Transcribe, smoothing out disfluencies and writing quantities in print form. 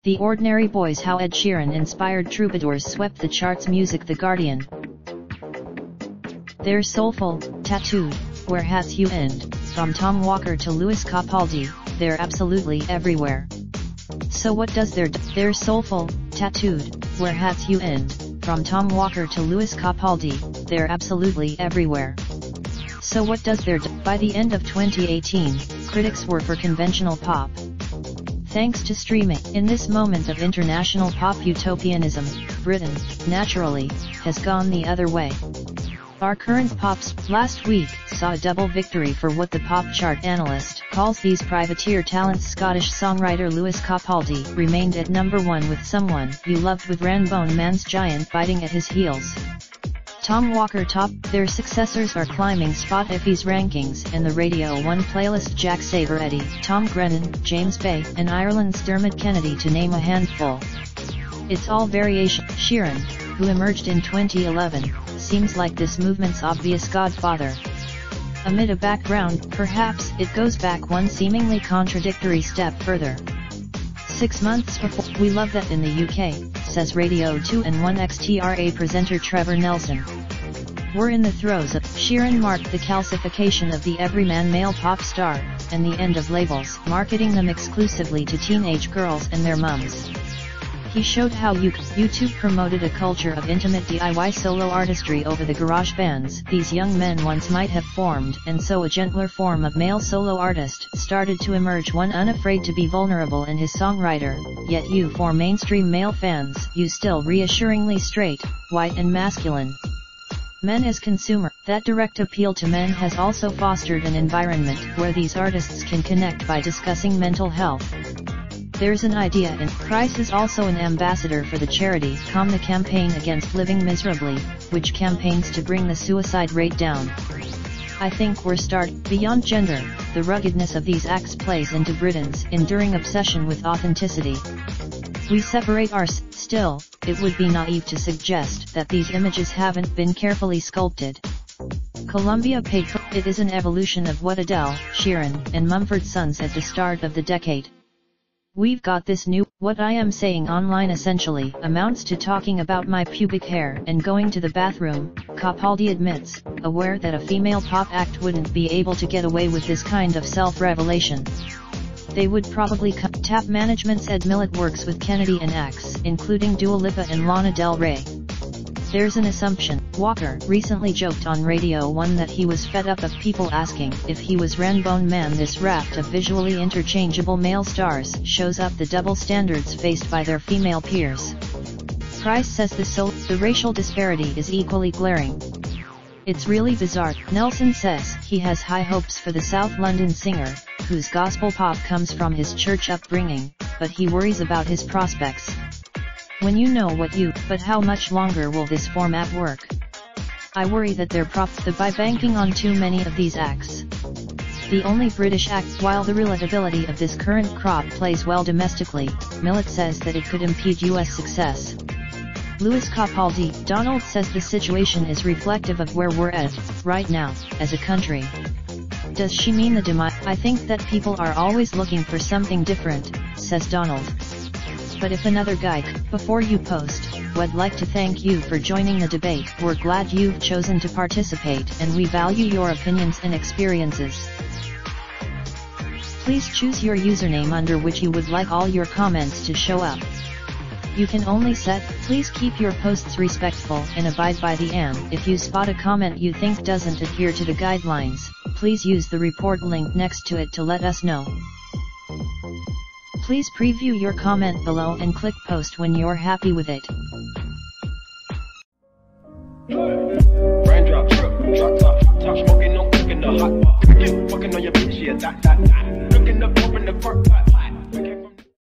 The Ordinary Boys: How Ed Sheeran Inspired Troubadours Swept the Charts. Music. The Guardian. They're soulful, tattooed, where has you end, from Tom Walker to Lewis Capaldi, they're absolutely everywhere. So what does they're soulful, tattooed, where has you end, from Tom Walker to Lewis Capaldi, they're absolutely everywhere. So what does by the end of 2018, critics were for conventional pop. Thanks to streaming, in this moment of international pop utopianism, Britain, naturally, has gone the other way. Our current pops, last week, saw a double victory for what the pop chart analyst calls these privateer talents. Scottish songwriter Lewis Capaldi remained at number 1 with Someone You Loved, with Rambone Man's Giant biting at his heels. Tom Walker topped. Their successors are climbing Spotify's rankings and the Radio 1 playlist: Jack Saver Eddie, Tom Grennan, James Bay, and Ireland's Dermot Kennedy, to name a handful. It's all variation. Sheeran, who emerged in 2011, seems like this movement's obvious godfather. Amid a background, perhaps, it goes back one seemingly contradictory step further. 6 months before, we love that in the UK, says Radio 2 and 1xTRA presenter Trevor Nelson. We're in the throes of. Sheeran marked the calcification of the everyman male pop star, and the end of labels marketing them exclusively to teenage girls and their mums. He showed how YouTube promoted a culture of intimate DIY solo artistry over the garage bands these young men once might have formed, and so a gentler form of male solo artist started to emerge, one unafraid to be vulnerable in his songwriter, yet for mainstream male fans, still reassuringly straight, white and masculine. Men as consumer. That direct appeal to men has also fostered an environment where these artists can connect by discussing mental health. There's an idea, and Price is also an ambassador for the charity the Campaign Against Living Miserably, which campaigns to bring the suicide rate down. I think we're beyond gender. The ruggedness of these acts plays into Britain's enduring obsession with authenticity. We separate still, it would be naive to suggest that these images haven't been carefully sculpted. Columbia paid for it. Is an evolution of what Adele, Sheeran, and Mumford Sons at the start of the decade. We've got this new. What I am saying online essentially amounts to talking about my pubic hair and going to the bathroom, Capaldi admits, aware that a female pop act wouldn't be able to get away with this kind of self-revelation. They would probably tap management, said Millet works with Kennedy and acts, including Dua Lipa and Lana Del Rey. There's an assumption. Walker recently joked on Radio 1 that he was fed up of people asking if he was Rambone Man. This raft of visually interchangeable male stars shows up the double standards faced by their female peers. Price says the racial disparity is equally glaring. It's really bizarre. Nelson says he has high hopes for the South London singer, whose gospel pop comes from his church upbringing, but he worries about his prospects. When you know but how much longer will this format work? I worry that they're by banking on too many of these acts. The only British act. While the relatability of this current crop plays well domestically, Millet says that it could impede US success. Lewis Capaldi. Donald says the situation is reflective of where we're at, right now, as a country. Does she mean the demise? I think that people are always looking for something different, says Donald. But if another guy, before you post, would like to thank you for joining the debate. We're glad you've chosen to participate and we value your opinions and experiences. Please choose your username under which you would like all your comments to show up. You can only set. Please keep your posts respectful and abide by the AM. If you spot a comment you think doesn't adhere to the guidelines, please use the report link next to it to let us know. Please preview your comment below and click post when you're happy with it. Raindrop, drop top smoking, no cooking the hot pot. Fucking on your bitch, yeah, that. Looking up, open the park pot.